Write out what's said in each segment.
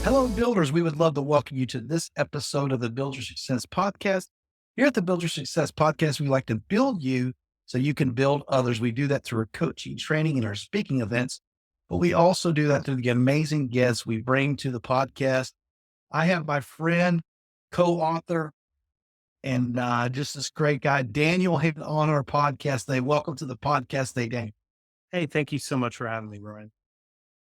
Hello, builders. We would love to welcome you to this episode of the Build Your Success podcast. Here at the Build Your Success podcast, we like to build you so you can build others. We do that through our coaching, training, and our speaking events, but we also do that through the amazing guests we bring to the podcast. I have my friend, co-author, and just this great guy, Daniel, here on our podcast today. Welcome to the podcast today, Daniel. Hey, thank you so much for having me, Ryan.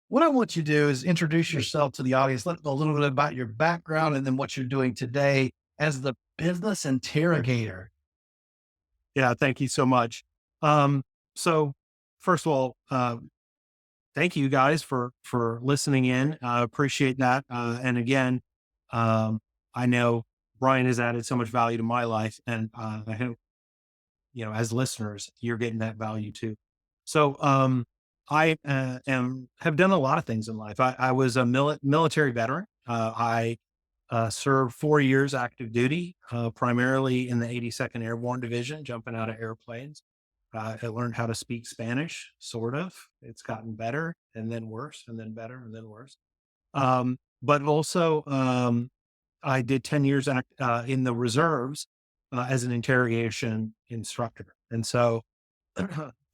What I want you to do is introduce yourself to the audience, let them know a little bit about your background and then what you're doing today as the business interrogator. Yeah, thank you so much. Um, so first of all, thank you guys for listening in. I appreciate that. And again, um, I know Brian has added so much value to my life, and I hope as listeners, you're getting that value too. So I am have done a lot of things in life. I was a military veteran. I served 4 years active duty, primarily in the 82nd Airborne Division, jumping out of airplanes. I learned how to speak Spanish, sort of. It's gotten better and then worse and then better and then worse. But also, I did 10 years in the reserves as an interrogation instructor. And so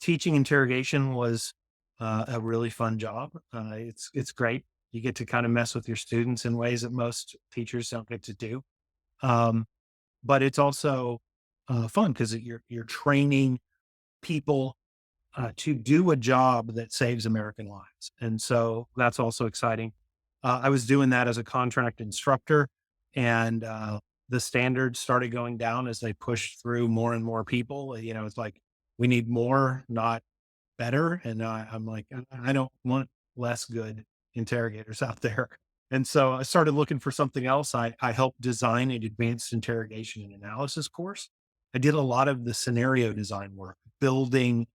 teaching interrogation was a really fun job. It's great. You get to kind of mess with your students in ways that most teachers don't get to do. Um, but it's also fun because you're training people to do a job that saves American lives, and so that's also exciting. I was doing that as a contract instructor, and the standards started going down as they pushed through more and more people. It's like we need more, not better. And I'm like, I don't want less good interrogators out there. And so I started looking for something else. I helped design an advanced interrogation and analysis course. I did a lot of the scenario design work, building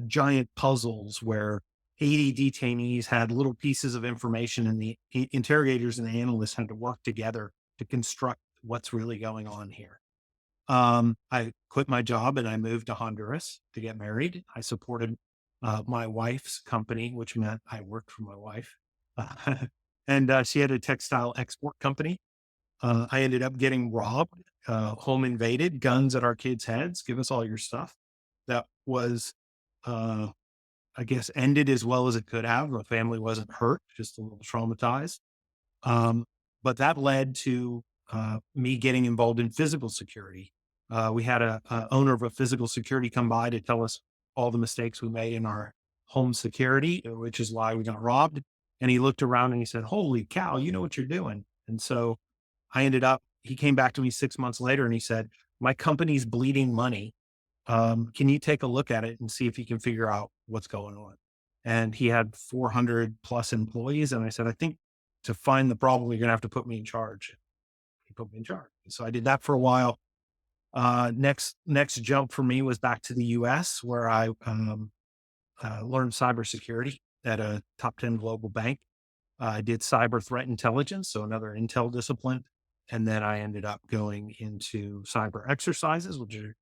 giant puzzles where 80 detainees had little pieces of information, and the interrogators and the analysts had to work together to construct what's really going on here. I quit my job and I moved to Honduras to get married. I supported my wife's company, which meant I worked for my wife. And she had a textile export company. I ended up getting robbed, home invaded, guns at our kids' heads. Give us all your stuff. That was, uh, I guess, ended as well as it could have. The family wasn't hurt, just a little traumatized. Um, but that led to me getting involved in physical security. We had a owner of a physical security come by to tell us all the mistakes we made in our home security, which is why we got robbed. And he looked around and he said, "Holy cow, you know what you're doing." And so he came back to me 6 months later and he said, "My company's bleeding money. Can you take a look at it and see if you can figure out what's going on?" And he had 400 plus employees. And I said, "I think to find the problem, you're going to have to put me in charge." He put me in charge. So I did that for a while. Next jump for me was back to the US, where I learned cybersecurity at a top 10 global bank. I did cyber threat intelligence, so another intel discipline. And then I ended up going into cyber exercises, which are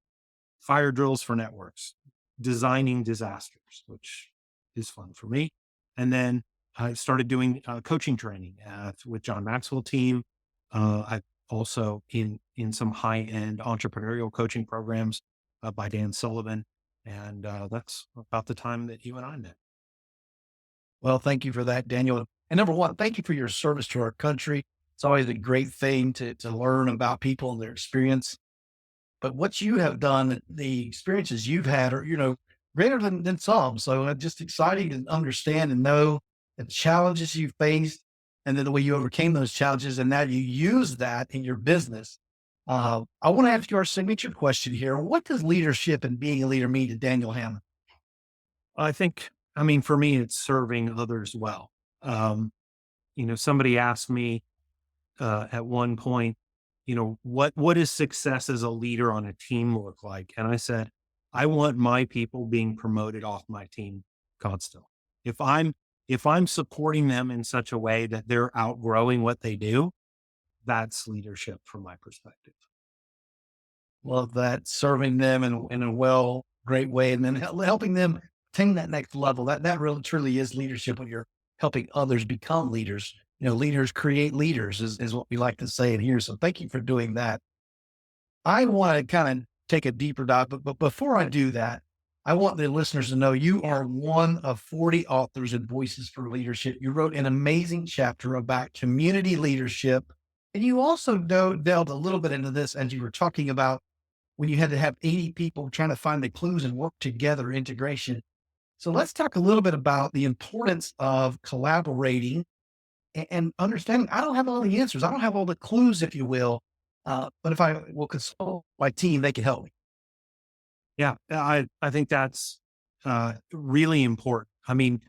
fire drills for networks, designing disasters, which is fun for me. And then I started doing coaching training with John Maxwell team. I also in some high end entrepreneurial coaching programs by Dan Sullivan, and that's about the time that you and I met. Well, thank you for that, Daniel. And number one, thank you for your service to our country. It's always a great thing to learn about people and their experience. But what you have done, the experiences you've had are, greater than some. So just exciting to understand and know the challenges you faced and then the way you overcame those challenges. And now you use that in your business. I want to ask you our signature question here. What does leadership and being a leader mean to Daniel Hammond? I mean, for me, it's serving others well. Um, Somebody asked me at one point, what does success as a leader on a team look like? And I said, I want my people being promoted off my team constantly. If I'm if I'm supporting them in such a way that they're outgrowing what they do, that's leadership from my perspective. Love that, serving them in a great way, and then helping them attain that next level. That really truly is leadership when you're helping others become leaders. leaders create leaders is what we like to say in here. So thank you for doing that. I want to kind of take a deeper dive, but before I do that, I want the listeners to know you are one of 40 authors and voices for leadership. You wrote an amazing chapter about community leadership. And you also delved a little bit into this as you were talking about when you had to have 80 people trying to find the clues and work together, integration. So let's talk a little bit about the importance of collaborating and understanding. I don't have all the answers. I don't have all the clues, if you will. But if I will consult my team, they can help me. Yeah, I think that's really important. I mean,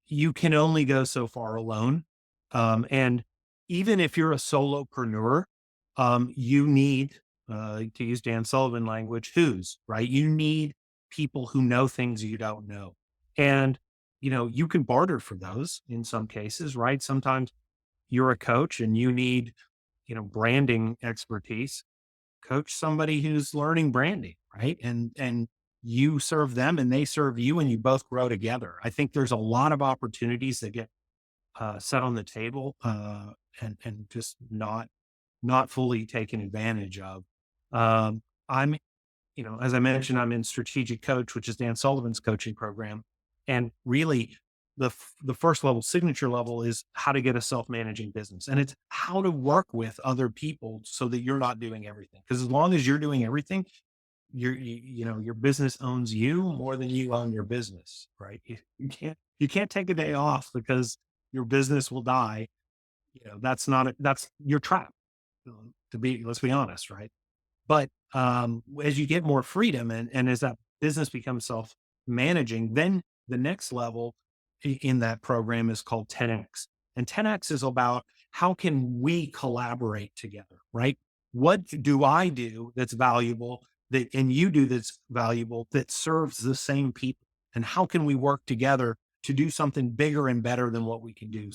you can only go so far alone. And even if you're a solopreneur, you need, to use Dan Sullivan language, who's, right? You need people who know things you don't know. And, you can barter for those in some cases, right? Sometimes you're a coach and you need, branding expertise. Coach somebody who's learning branding, right? And you serve them and they serve you and you both grow together. I think there's a lot of opportunities that get set on the table and just not fully taken advantage of. I'm as I mentioned, I'm in strategic coach, which is Dan Sullivan's coaching program. And really the first level, signature level, is how to get a self-managing business. And it's how to work with other people so that you're not doing everything. Because as long as you're doing everything, your business owns you more than you own your business, right? You can't take a day off because your business will die. That's not that's you're trapped. Let's be honest, right? But as you get more freedom and as that business becomes self managing, then the next level in that program is called 10X. And 10X is about how can we collaborate together, right? What do I do that's valuable and you do that's valuable that serves the same people? And how can we work together to do something bigger and better than what we can do?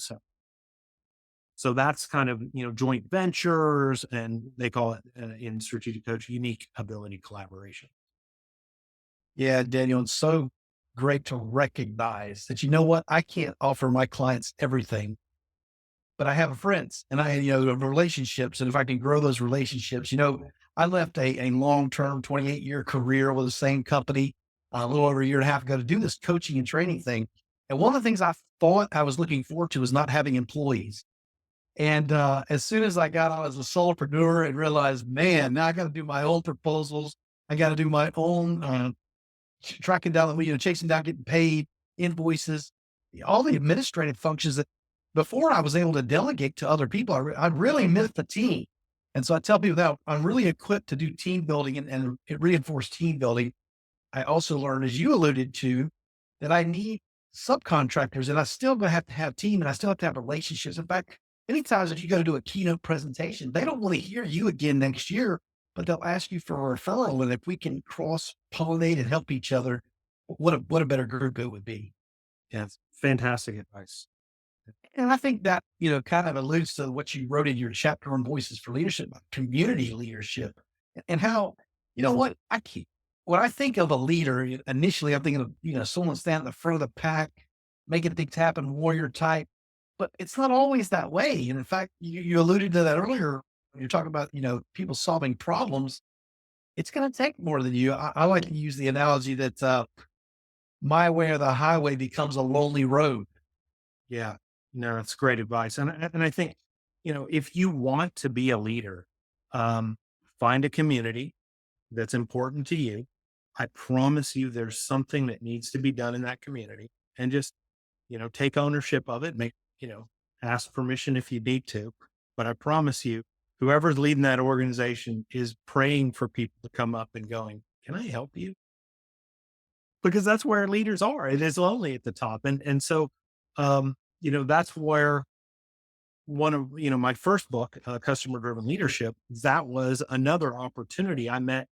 So that's kind of, joint ventures, and they call it in strategic coach, unique ability collaboration. Yeah, Daniel, it's so great to recognize that, you know what, I can't offer my clients everything, but I have friends and the relationships. And if I can grow those relationships, I left a long-term 28-year career with the same company a little over a year and a half ago to do this coaching and training thing. And one of the things I thought I was looking forward to was not having employees. And as soon as I got out as a solopreneur and realized, man, now I got to do my own proposals. I got to do my own tracking down, chasing down, getting paid, invoices, all the administrative functions that before I was able to delegate to other people. I really missed the team. And so I tell people that I'm really equipped to do team building and reinforce team building. I also learned, as you alluded to, that I need subcontractors and I still gonna have to have team and I still have to have relationships. In fact, many times if you go to do a keynote presentation, they don't want to hear you again next year, but they'll ask you for a referral. And if we can cross pollinate and help each other, what a better group it would be. Yeah, it's fantastic advice. And I think that, kind of alludes to what you wrote in your chapter on Voices for Leadership, about community leadership and how, what when I think of a leader, initially I'm thinking of, someone standing in the front of the pack, making things happen, warrior type, but it's not always that way. And in fact, you alluded to that earlier when you're talking about, people solving problems. It's going to take more than you. I like to use the analogy that my way or the highway becomes a lonely road. Yeah, no, that's great advice. And I think, if you want to be a leader, um, find a community that's important to you. I promise you there's something that needs to be done in that community, and just, take ownership of it, ask permission if you need to. But I promise you, whoever's leading that organization is praying for people to come up and going, can I help you? Because that's where leaders are. It is lonely at the top. And so that's where one of, my first book, Customer Driven Leadership, that was another opportunity. I met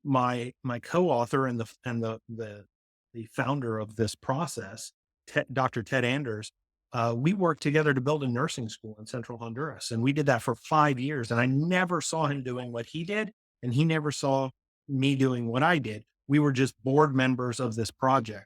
my co-author and the founder of this process, Dr. Ted Anders. We worked together to build a nursing school in central Honduras. And we did that for 5 years. And I never saw him doing what he did. And he never saw me doing what I did. We were just board members of this project.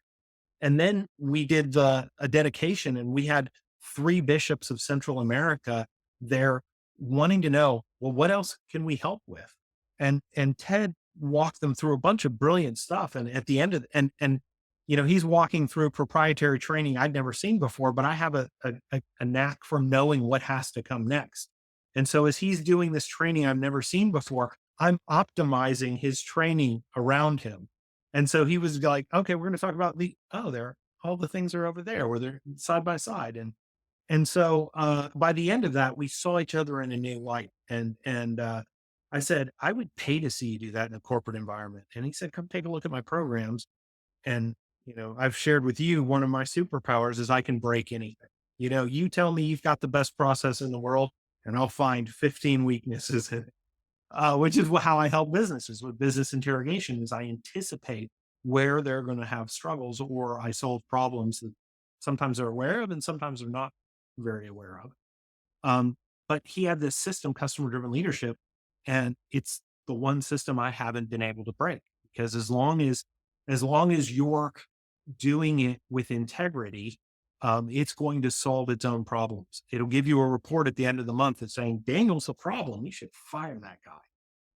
And then we did a dedication, and we had three bishops of Central America. They're wanting to know, well, what else can we help with? And Ted walked them through a bunch of brilliant stuff. And at the end of he's walking through proprietary training I'd never seen before, but I have a knack for knowing what has to come next. And so as he's doing this training I've never seen before, I'm optimizing his training around him. And so he was like, okay, we're going to talk about there, all the things are over there where they're side by side. And so by the end of that, we saw each other in a new light. And I said, I would pay to see you do that in a corporate environment. And he said, come take a look at my programs. And, I've shared with you one of my superpowers is I can break anything. You tell me you've got the best process in the world, and I'll find 15 weaknesses in it. Which is how I help businesses with business interrogation is I anticipate where they're going to have struggles or I solve problems that sometimes they're aware of and sometimes they're not very aware of. But he had this system, customer driven leadership, and it's the one system I haven't been able to break because as long as you're doing it with integrity, it's going to solve its own problems. It'll give you a report at the end of the month that's saying Daniel's a problem. You should fire that guy.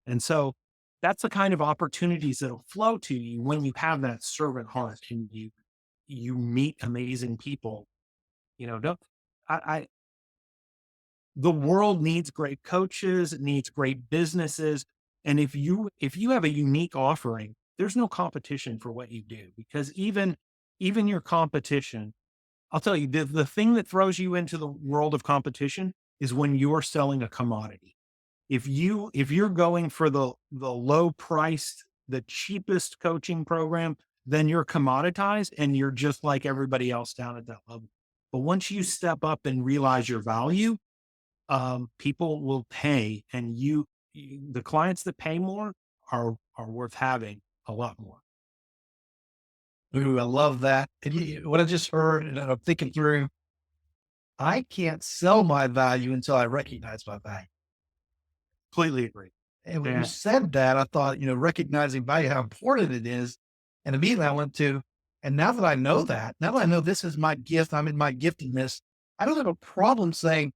And so that's the kind of opportunities that'll flow to you when you have that servant heart and you meet amazing people. Don't I the world needs great coaches, it needs great businesses. And if you have a unique offering, there's no competition for what you do because even your competition, I'll tell you, the thing that throws you into the world of competition is when you're selling a commodity. If you're going for the low priced, the cheapest coaching program, then you're commoditized and you're just like everybody else down at that level. But once you step up and realize your value, people will pay, and the clients that pay more are worth having a lot more. Ooh, I love that. And what I just heard, and I'm thinking through, I can't sell my value until I recognize my value. Completely agree. And when you Yeah, said that, I thought, recognizing value, how important it is. And immediately I went to, and now that I know that, now that I know this is my gift, I'm in my giftedness, I don't have a problem saying,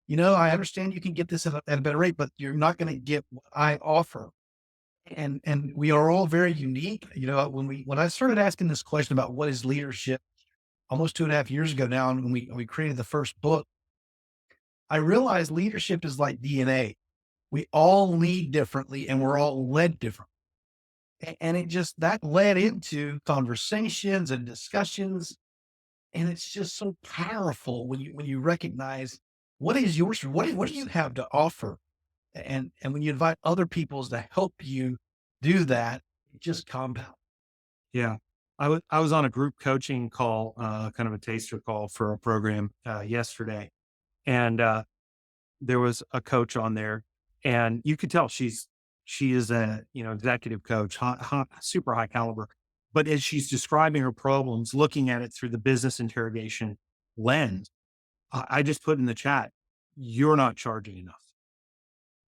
I understand you can get this at a better rate, but you're not going to get what I offer. And we are all very unique. When I started asking this question about what is leadership almost 2.5 years ago now, and when we created the first book, I realized leadership is like DNA. We all lead differently and we're all led different. And it just that led into conversations and discussions. And it's just so powerful when you recognize what is yours, what do you have to offer? And when you invite other peoples to help you do that, it just compounds. yeah. I was on a group coaching call, kind of a taster call for a program yesterday, and there was a coach on there, and you could tell she is a executive coach, super high caliber. But as she's describing her problems, looking at it through the business interrogation lens, I just put in the chat, "You're not charging enough."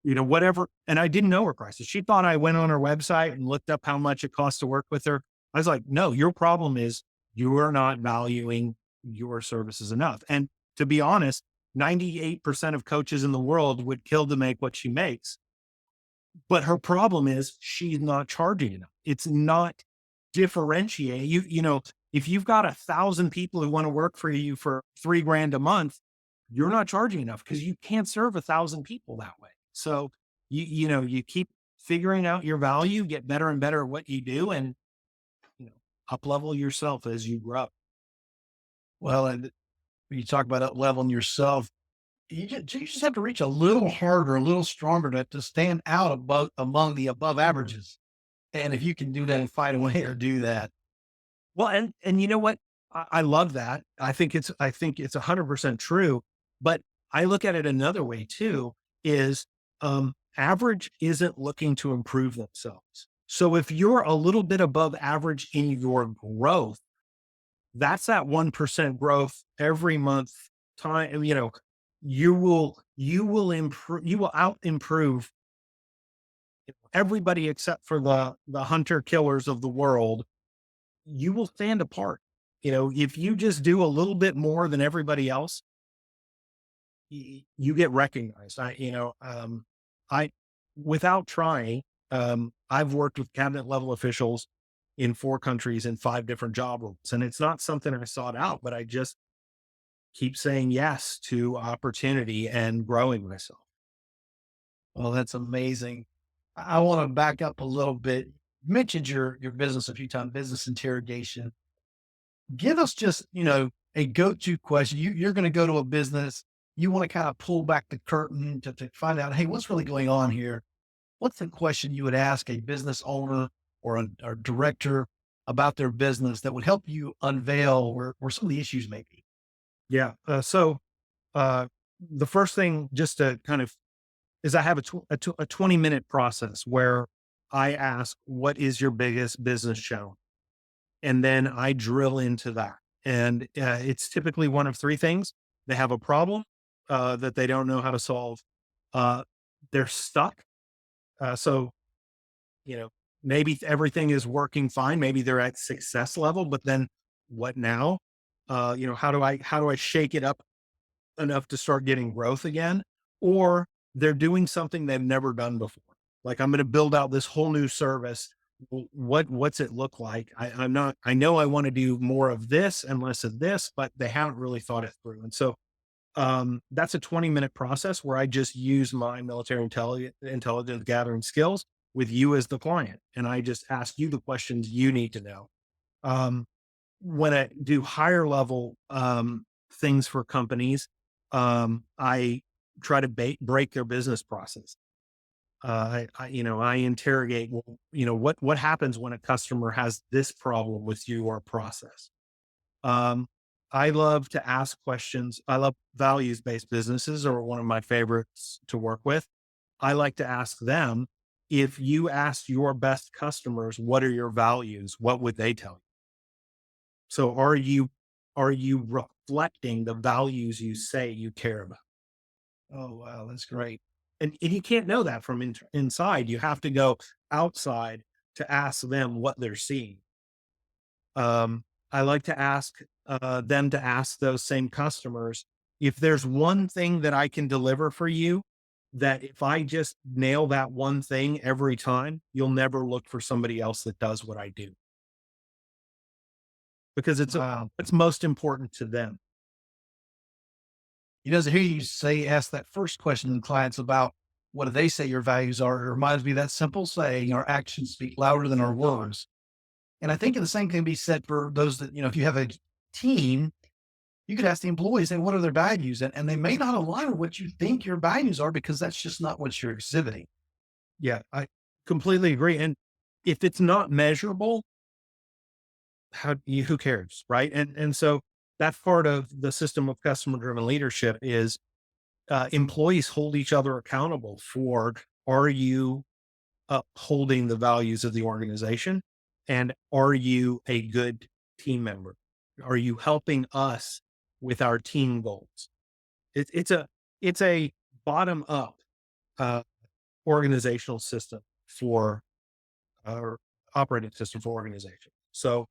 Whatever. And I didn't know her prices. She thought I went on her website and looked up how much it costs to work with her. I was like, no, your problem is you are not valuing your services enough. And to be honest, 98% of coaches in the world would kill to make what she makes. But her problem is she's not charging enough. It's not differentiate. If you've got 1,000 people who want to work for you for 3 grand a month, you're not charging enough because you can't serve 1,000 people that way. So you keep figuring out your value, get better and better at what you do, and up level yourself as you grow. Well, and when you talk about up leveling yourself, you just have to reach a little harder, a little stronger to stand out above among the above averages. And if you can do that and find a way to do that. Well, and you know what? I love that. I think it's 100% true. But I look at it another way too, is average isn't looking to improve themselves. So if you're a little bit above average in your growth, that's that 1% growth every month time. You will out improve everybody except for the hunter killers of the world. You will stand apart. If you just do a little bit more than everybody else, you get recognized. I, without trying, I've worked with cabinet level officials in 4 countries in 5 different job roles. And it's not something I sought out, but I just keep saying yes to opportunity and growing myself. Well, that's amazing. I want to back up a little bit. You mentioned your business a few times, business interrogation. Give us just, a go-to question. You're going to go to a business. You want to kind of pull back the curtain to find out, hey, what's really going on here? What's the question you would ask a business owner or director about their business that would help you unveil where some of the issues may be? Yeah. Uh, the first thing, just to kind of, is I have a 20-minute process where I ask, what is your biggest business challenge? And then I drill into that. And it's typically one of 3 things. They have a problem that they don't know how to solve. Uh, they're stuck. So, you know, maybe everything is working fine. Maybe they're at success level, but then what now? How do I shake it up enough to start getting growth again? Or they're doing something they've never done before. Like, I'm going to build out this whole new service. What's it look like? I know I want to do more of this and less of this, but they haven't really thought it through. And so that's a 20-minute process where I just use my military intelligence gathering skills with you as the client. And I just ask you the questions you need to know. Um, when I do higher level things for companies, I try to break their business process. I interrogate, well, what happens when a customer has this problem with your process? Um, I love to ask questions. I love values based businesses are one of my favorites to work with. I like to ask them, if you asked your best customers, what are your values? What would they tell you? So are you reflecting the values you say you care about? Oh, wow. That's great. And you can't know that from inside. You have to go outside to ask them what they're seeing. I like to ask them to ask those same customers, if there's one thing that I can deliver for you, that if I just nail that one thing every time, you'll never look for somebody else that does what I do, because Wow. it's most important to them. To hear you ask that first question to clients about what do they say your values are, it reminds me of that simple saying, our actions speak louder than our words. And I think the same can be said for those that, if you have a team, you could ask the employees, and what are their values? And they may not align with what you think your values are because that's just not what you're exhibiting. Yeah, I completely agree. And if it's not measurable, who cares, right? And so that's part of the system of customer driven leadership is employees hold each other accountable for, are you upholding the values of the organization, and are you a good team member? Are you helping us with our team goals? It's a bottom up uh, organizational system for or operating system for organization. So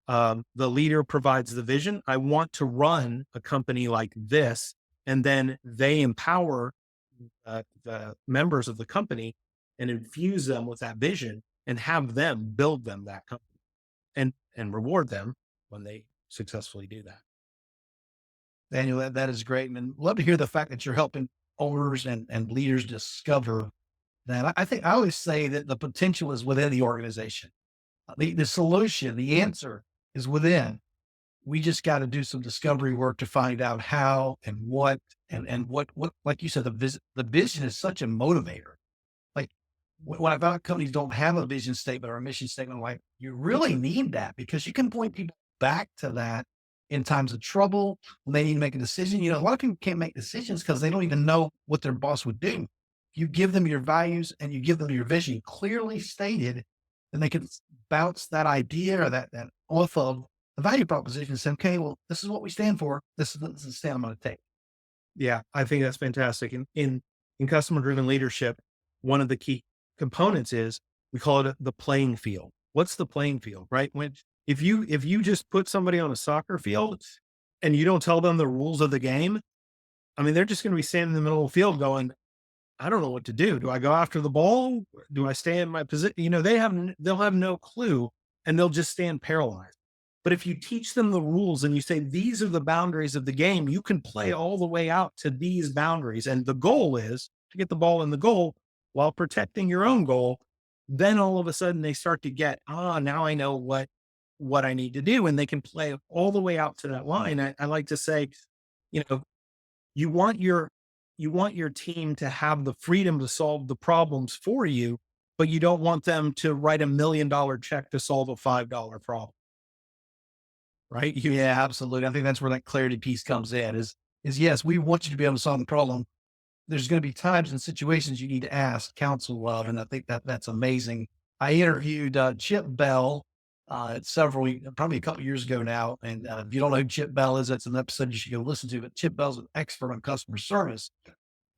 the leader provides the vision. I want to run a company like this, and then they empower the members of the company and infuse them with that vision and have them build them that company and reward them when they successfully do that. Daniel, that is great. And love to hear the fact that you're helping owners and leaders discover that. I think I always say that the potential is within the organization. The solution, the answer is within. We just got to do some discovery work to find out how and what and what like you said, the vision is such a motivator. Like when I found companies don't have a vision statement or a mission statement, like you really need that because you can point people back to that in times of trouble when they need to make a decision. A lot of people can't make decisions because they don't even know what their boss would do. You give them your values and you give them your vision clearly stated, then they can bounce that idea or that off of the value proposition and say, okay, well, this is what we stand for. This is the stand I'm going to take. Yeah, I think that's fantastic. In customer driven leadership, one of the key components is, we call it the playing field. What's the playing field, right? When if you just put somebody on a soccer field and you don't tell them the rules of the game, I mean, they're just going to be standing in the middle of the field going, I don't know what to do. Do I go after the ball? Do I stay in my position? They'll have no clue, and they'll just stand paralyzed. But if you teach them the rules and you say, these are the boundaries of the game, you can play all the way out to these boundaries. And the goal is to get the ball in the goal while protecting your own goal. Then all of a sudden they start to get, now I know what I need to do. And they can play all the way out to that line. I like to say, you know, you want your you want your team to have the freedom to solve the problems for you, but you don't want them to write $1 million check to solve a $5 problem, right? Yeah, absolutely. I think that's where that clarity piece comes in is yes, we want you to be able to solve the problem. There's going to be times and situations you need to ask counsel of, and I think that that's amazing. I interviewed Chip Bell probably a couple years ago now, and if you don't know who Chip Bell is, that's an episode you should go listen to. But Chip Bell's an expert on customer service,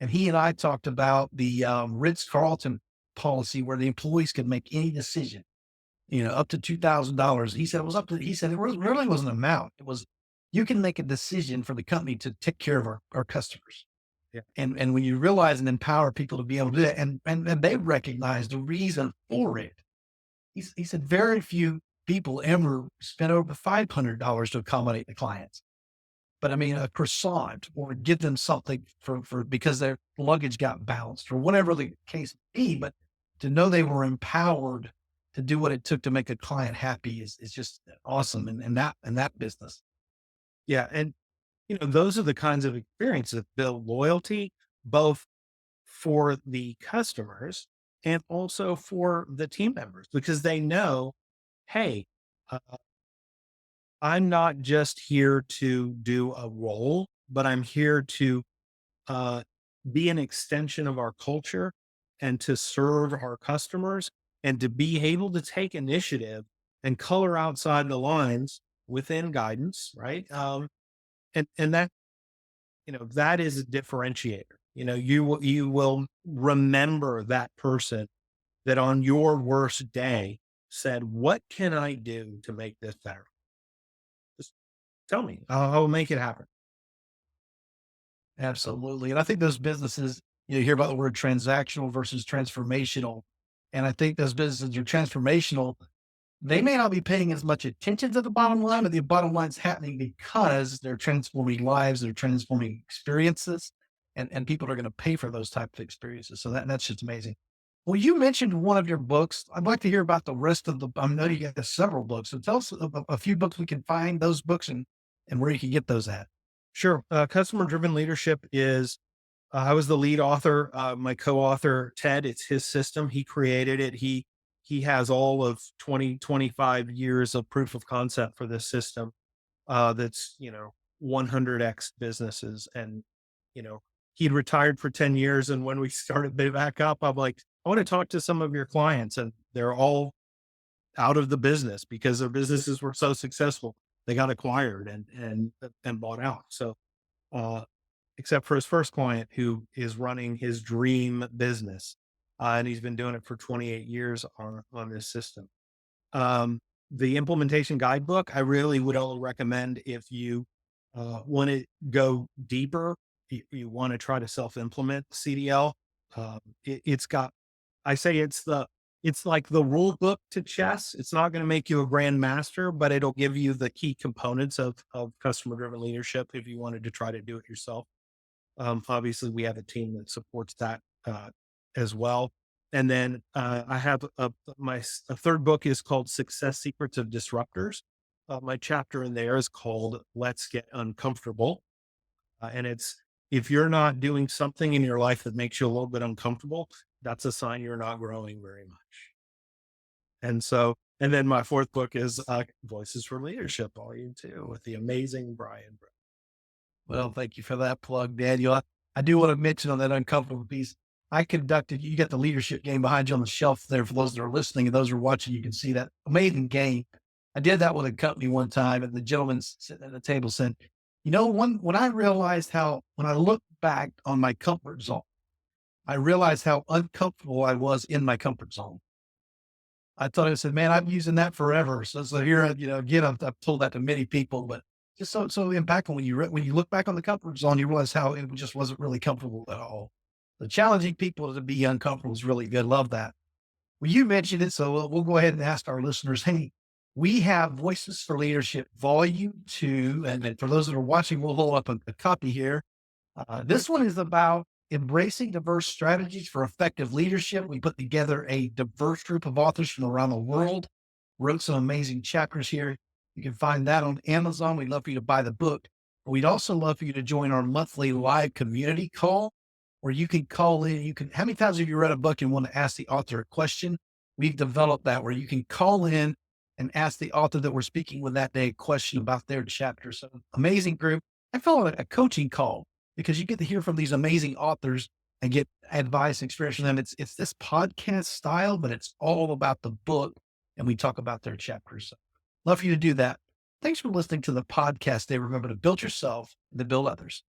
and he and I talked about the Ritz Carlton policy where the employees could make any decision, up to $2,000. He said it was up to. He said really wasn't an amount. It was you can make a decision for the company to take care of our customers. Yeah. And when you realize and empower people to be able to do that, and they recognize the reason for it. He said very few people ever spend over $500 to accommodate the clients. But I mean, a croissant or give them something for because their luggage got bounced or whatever the case may be. But to know they were empowered to do what it took to make a client happy is just awesome. And that business. Yeah. And those are the kinds of experiences that build loyalty, both for the customers and also for the team members, because they know, hey, uh, I'm not just here to do a role, but I'm here to uh, be an extension of our culture and to serve our customers and to be able to take initiative and color outside the lines within guidance, right? And that that is a differentiator. You will remember that person that on your worst day said, "What can I do to make this better? Just tell me. I'll make it happen." Absolutely. And I think those businesses, you hear about the word transactional versus transformational. And I think those businesses are transformational. They may not be paying as much attention to the bottom line, but the bottom line's happening because they're transforming lives, they're transforming experiences, and people are going to pay for those types of experiences. So that's just amazing. Well, you mentioned one of your books. I'd like to hear about the rest of the. I know you got several books, so tell us a few books we can find those books and where you can get those at. Sure. Customer driven leadership is, I was the lead author. My co-author, Ted, it's his system. He created it. He has all of 25 years of proof of concept for this system. That's, 100x businesses. And, you know, he'd retired for 10 years. And when we started back up, I'm like, I want to talk to some of your clients, and they're all out of the business because their businesses were so successful. They got acquired and bought out. So, uh, except for his first client who is running his dream business. And he's been doing it for 28 years on this system. Um, the implementation guidebook, I really would only recommend if you want to go deeper, you want to try to self implement CDL. It's got, I say it's like the rule book to chess. It's not going to make you a grand master, but it'll give you the key components of customer driven leadership if you wanted to try to do it yourself. Obviously, we have a team that supports that as well. And then I have a third book is called Success Secrets of Disruptors. My chapter in there is called Let's Get Uncomfortable. And it's if you're not doing something in your life that makes you a little bit uncomfortable, that's a sign you're not growing very much. And then my fourth book is Voices for Leadership, Volume 2, with the amazing Brian. Well, thank you for that plug, Daniel. I do want to mention on that uncomfortable piece. You got the leadership game behind you on the shelf there for those that are listening and those who are watching. You can see that amazing game. I did that with a company one time, and the gentleman sitting at the table said, when I realized when I look back on my comfort zone, I realized how uncomfortable I was in my comfort zone. I said, man, I'm using that forever. So here, again, I've told that to many people, but just so impactful when when you look back on the comfort zone, you realize how it just wasn't really comfortable at all. The challenging people to be uncomfortable is really good. Love that. Well, you mentioned it, so we'll go ahead and ask our listeners. Hey, we have Voices for Leadership Volume 2. And then for those that are watching, we'll hold up a copy here. This one is about embracing diverse strategies for effective leadership. We put together a diverse group of authors from around the world, wrote some amazing chapters here. You can find that on Amazon. We'd love for you to buy the book. But we'd also love for you to join our monthly live community call where you can call in. You can, how many times have you read a book and want to ask the author a question? We've developed that where you can call in and ask the author that we're speaking with that day a question about their chapter. So amazing group. I feel like a coaching call because you get to hear from these amazing authors and get advice and experience from them. It's this podcast style, but it's all about the book, and we talk about their chapters. So love for you to do that. Thanks for listening to the podcast today. Remember to build yourself and to build others.